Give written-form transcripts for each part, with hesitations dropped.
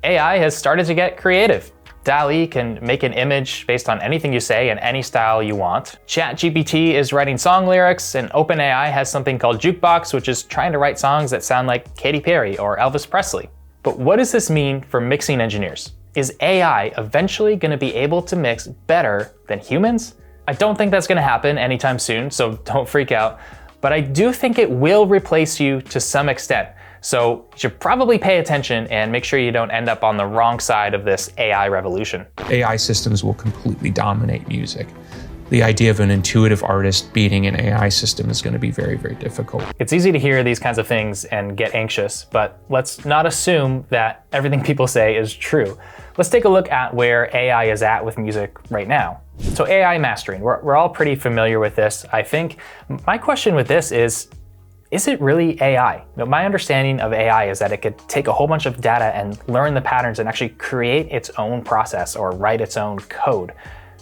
AI has started to get creative. DALL-E can make an image based on anything you say in any style you want. ChatGPT is writing song lyrics, and OpenAI has something called Jukebox, which is trying to write songs that sound like Katy Perry or Elvis Presley. But what does this mean for mixing engineers? Is AI eventually going to be able to mix better than humans? I don't think that's going to happen anytime soon, so don't freak out. But I do think it will replace you to some extent. So you should probably pay attention and make sure you don't end up on the wrong side of this AI revolution. AI systems will completely dominate music. The idea of an intuitive artist beating an AI system is going to be very, very difficult. It's easy to hear these kinds of things and get anxious, but let's not assume that everything people say is true. Let's take a look at where AI is at with music right now. So AI mastering, we're all pretty familiar with this, I think. My question with this is it really AI? Now, my understanding of AI is that it could take a whole bunch of data and learn the patterns and actually create its own process or write its own code.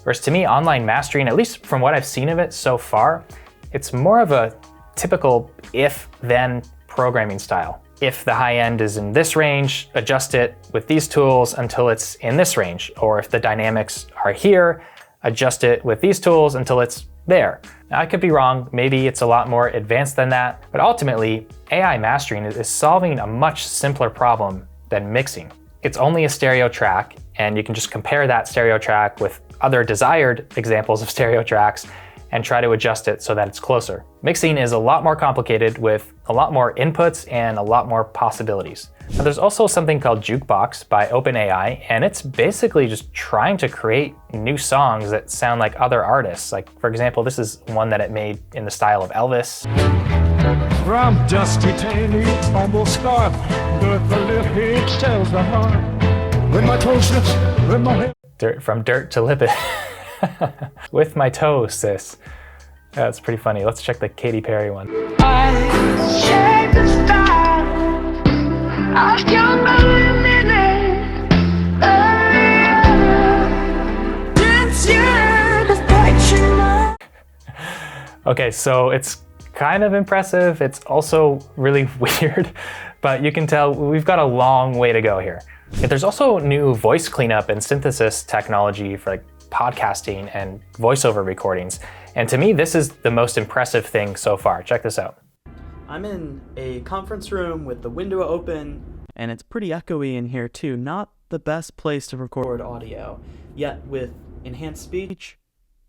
Whereas to me, online mastering, at least from what I've seen of it so far, it's more of a typical if-then programming style. If the high end is in this range, adjust it with these tools until it's in this range. Or if the dynamics are here, adjust it with these tools until it's there. Now, I could be wrong, maybe it's a lot more advanced than that, but ultimately, AI mastering is solving a much simpler problem than mixing. It's only a stereo track, and you can just compare that stereo track with other desired examples of stereo tracks and try to adjust it so that it's closer. Mixing is a lot more complicated with a lot more inputs and a lot more possibilities. Now, there's also something called Jukebox by OpenAI, and it's basically just trying to create new songs that sound like other artists. Like, for example, this is one that it made in the style of Elvis. From dusty tiny fumble scarf, but the lip it tells the heart. With my toes, with my head. From dirt to lipid. With my toes, sis. That's pretty funny. Let's check the Katy Perry one. I shake the style of your Okay, so it's kind of impressive. It's also really weird, but you can tell we've got a long way to go here. There's also new voice cleanup and synthesis technology for like podcasting and voiceover recordings. And to me, this is the most impressive thing so far. Check this out. I'm in a conference room with the window open, and it's pretty echoey in here too. Not the best place to record audio. Yet with enhanced speech,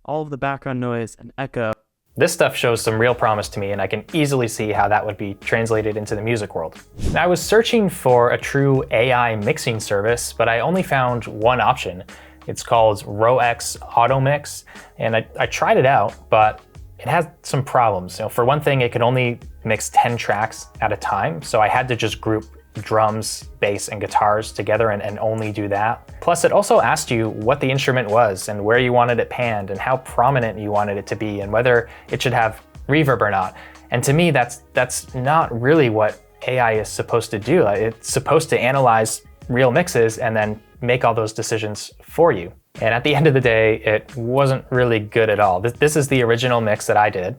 all of the background noise and echo. This stuff shows some real promise to me, and I can easily see how that would be translated into the music world. Now, I was searching for a true AI mixing service, but I only found one option. It's called RowX Auto Mix, and I tried it out, but it has some problems. For one thing, it could only mix 10 tracks at a time, so I had to just group drums, bass, and guitars together and only do that. Plus, it also asked you what the instrument was and where you wanted it panned and how prominent you wanted it to be and whether it should have reverb or not. And to me, that's not really what AI is supposed to do. It's supposed to analyze real mixes and then make all those decisions for you. And at the end of the day, it wasn't really good at all. This is the original mix that I did.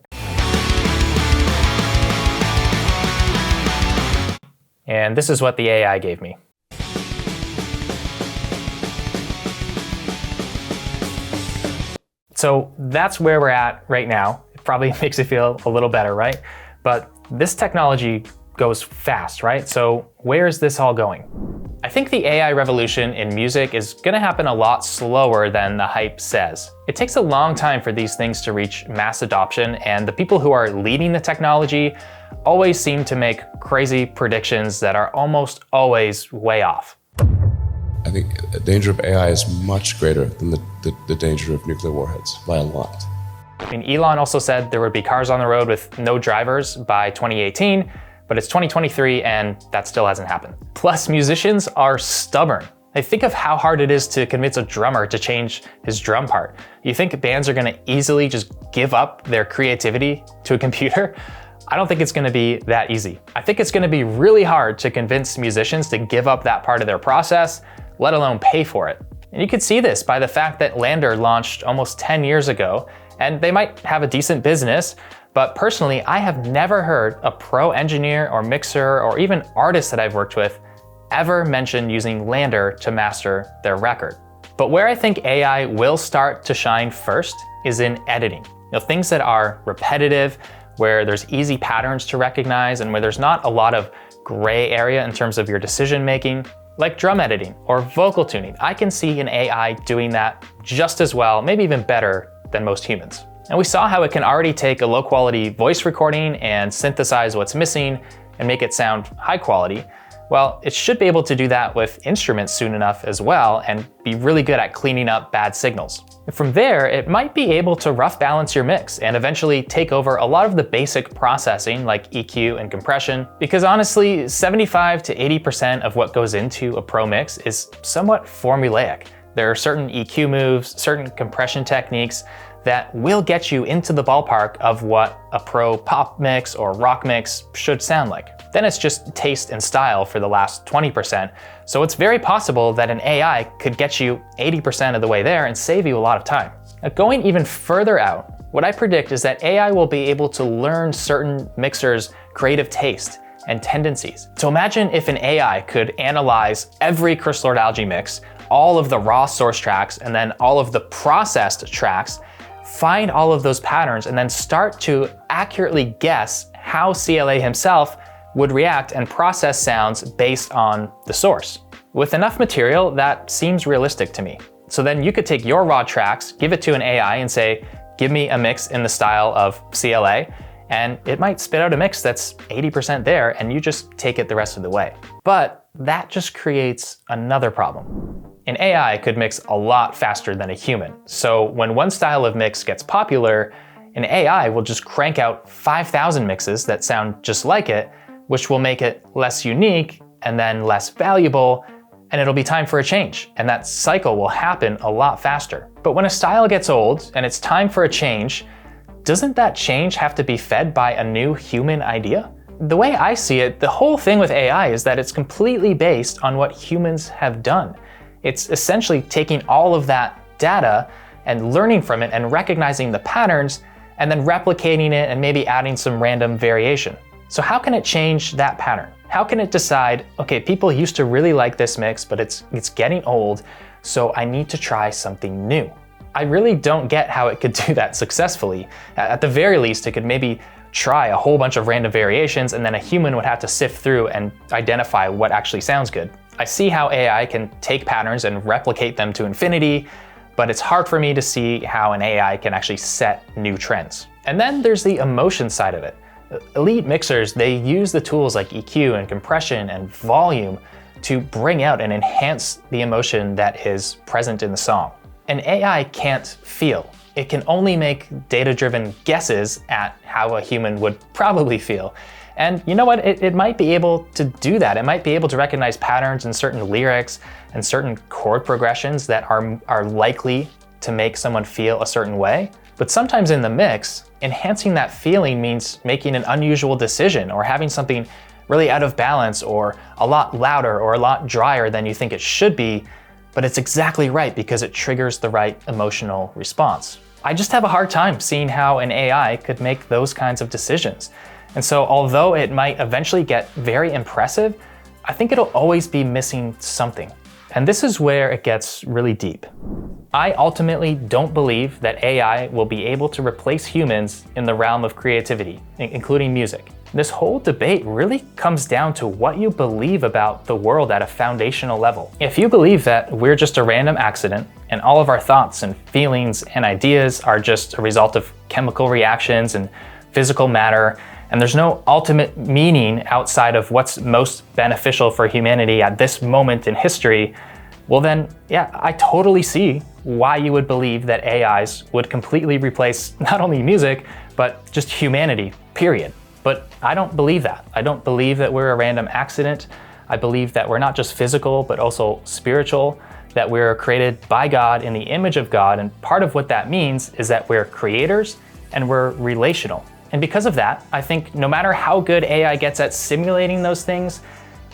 And this is what the AI gave me. So that's where we're at right now. It probably makes you feel a little better, right? But this technology goes fast, right? So where is this all going? I think the AI revolution in music is gonna happen a lot slower than the hype says. It takes a long time for these things to reach mass adoption, and the people who are leading the technology always seem to make crazy predictions that are almost always way off. I think the danger of AI is much greater than the danger of nuclear warheads by a lot. I mean, Elon also said there would be cars on the road with no drivers by 2018, but it's 2023 and that still hasn't happened. Plus, musicians are stubborn. I think of how hard it is to convince a drummer to change his drum part. You think bands are gonna easily just give up their creativity to a computer? I don't think it's gonna be that easy. I think it's gonna be really hard to convince musicians to give up that part of their process, let alone pay for it. And you could see this by the fact that Lander launched almost 10 years ago, and they might have a decent business, but personally, I have never heard a pro engineer or mixer or even artist that I've worked with ever mention using Lander to master their record. But where I think AI will start to shine first is in editing. Things that are repetitive, where there's easy patterns to recognize, and where there's not a lot of gray area in terms of your decision making, like drum editing or vocal tuning. I can see an AI doing that just as well, maybe even better than most humans. And we saw how it can already take a low quality voice recording and synthesize what's missing and make it sound high quality. Well, it should be able to do that with instruments soon enough as well and be really good at cleaning up bad signals. And from there, it might be able to rough balance your mix and eventually take over a lot of the basic processing like EQ and compression, because honestly, 75 to 80% of what goes into a pro mix is somewhat formulaic. There are certain EQ moves, certain compression techniques that will get you into the ballpark of what a pro pop mix or rock mix should sound like. Then it's just taste and style for the last 20%. So it's very possible that an AI could get you 80% of the way there and save you a lot of time. Now, going even further out, what I predict is that AI will be able to learn certain mixers' creative taste and tendencies. So imagine if an AI could analyze every Chris Lord Algae mix, all of the raw source tracks, and then all of the processed tracks, find all of those patterns, and then start to accurately guess how CLA himself would react and process sounds based on the source. With enough material, that seems realistic to me. So then you could take your raw tracks, give it to an AI and say, give me a mix in the style of CLA, and it might spit out a mix that's 80% there, and you just take it the rest of the way. But that just creates another problem. An AI could mix a lot faster than a human. So when one style of mix gets popular, an AI will just crank out 5,000 mixes that sound just like it, which will make it less unique and then less valuable, and it'll be time for a change. And that cycle will happen a lot faster. But when a style gets old and it's time for a change, doesn't that change have to be fed by a new human idea? The way I see it, the whole thing with AI is that it's completely based on what humans have done. It's essentially taking all of that data and learning from it and recognizing the patterns and then replicating it and maybe adding some random variation. So how can it change that pattern? How can it decide, okay, people used to really like this mix, but it's getting old, so I need to try something new? I really don't get how it could do that successfully. At the very least, it could maybe try a whole bunch of random variations, and then a human would have to sift through and identify what actually sounds good. I see how AI can take patterns and replicate them to infinity, but it's hard for me to see how an AI can actually set new trends. And then there's the emotion side of it. Elite mixers, they use the tools like EQ and compression and volume to bring out and enhance the emotion that is present in the song. An AI can't feel. It can only make data-driven guesses at how a human would probably feel. And you know what? It might be able to do that. It might be able to recognize patterns in certain lyrics and certain chord progressions that are likely to make someone feel a certain way. But sometimes in the mix, enhancing that feeling means making an unusual decision or having something really out of balance or a lot louder or a lot drier than you think it should be, but it's exactly right because it triggers the right emotional response. I just have a hard time seeing how an AI could make those kinds of decisions. And so although it might eventually get very impressive, I think it'll always be missing something. And this is where it gets really deep. I ultimately don't believe that AI will be able to replace humans in the realm of creativity, including music. This whole debate really comes down to what you believe about the world at a foundational level. If you believe that we're just a random accident and all of our thoughts and feelings and ideas are just a result of chemical reactions and physical matter, and there's no ultimate meaning outside of what's most beneficial for humanity at this moment in history, well then, yeah, I totally see why you would believe that AIs would completely replace not only music, but just humanity, period. But I don't believe that. I don't believe that we're a random accident. I believe that we're not just physical, but also spiritual, that we're created by God in the image of God. And part of what that means is that we're creators and we're relational. And because of that, I think no matter how good AI gets at simulating those things,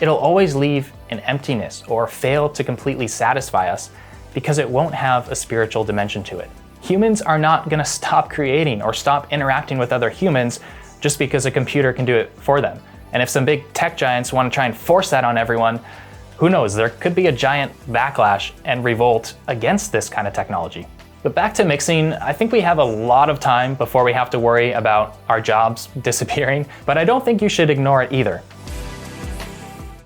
it'll always leave an emptiness or fail to completely satisfy us because it won't have a spiritual dimension to it. Humans are not gonna stop creating or stop interacting with other humans just because a computer can do it for them. And if some big tech giants wanna try and force that on everyone, Who knows, there could be a giant backlash and revolt against this kind of technology. But back to mixing, I think we have a lot of time before we have to worry about our jobs disappearing, but I don't think you should ignore it either.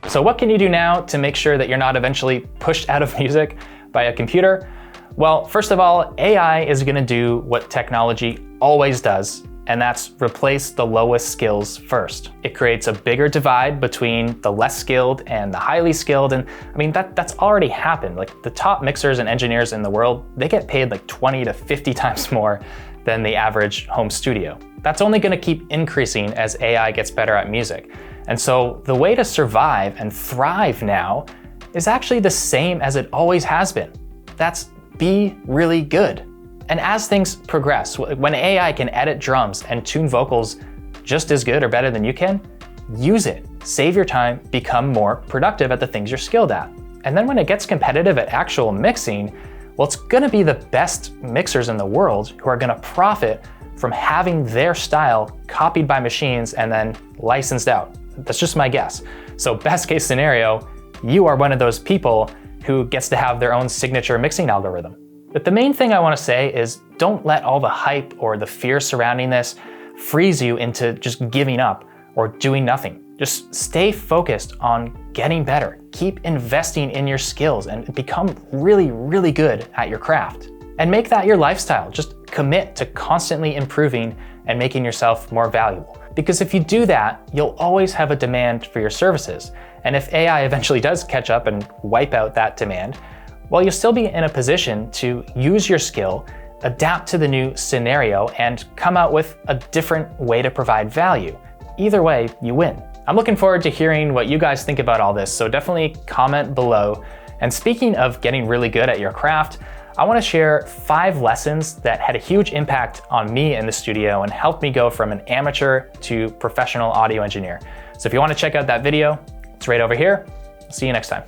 So what can you do now to make sure that you're not eventually pushed out of music by a computer? Well, first of all, AI is going to do what technology always does, and that's replace the lowest skills first. It creates a bigger divide between the less skilled and the highly skilled, and I mean, that's already happened. Like, the top mixers and engineers in the world, they get paid like 20 to 50 times more than the average home studio. That's only going to keep increasing as AI gets better at music. And so the way to survive and thrive now is actually the same as it always has been. That's be really good. And as things progress, when AI can edit drums and tune vocals just as good or better than you can, use it. Save your time, become more productive at the things you're skilled at. And then when it gets competitive at actual mixing, well, it's gonna be the best mixers in the world who are gonna profit from having their style copied by machines and then licensed out. That's just my guess. So best case scenario, you are one of those people who gets to have their own signature mixing algorithm. But the main thing I want to say is don't let all the hype or the fear surrounding this freeze you into just giving up or doing nothing. Just stay focused on getting better. Keep investing in your skills and become really, really good at your craft. And make that your lifestyle. Just commit to constantly improving and making yourself more valuable. Because if you do that, you'll always have a demand for your services. And if AI eventually does catch up and wipe out that demand, well, you'll still be in a position to use your skill, adapt to the new scenario, and come out with a different way to provide value. Either way, you win. I'm looking forward to hearing what you guys think about all this, so definitely comment below. And speaking of getting really good at your craft, I want to share 5 lessons that had a huge impact on me in the studio and helped me go from an amateur to professional audio engineer. So if you want to check out that video, it's right over here. See you next time.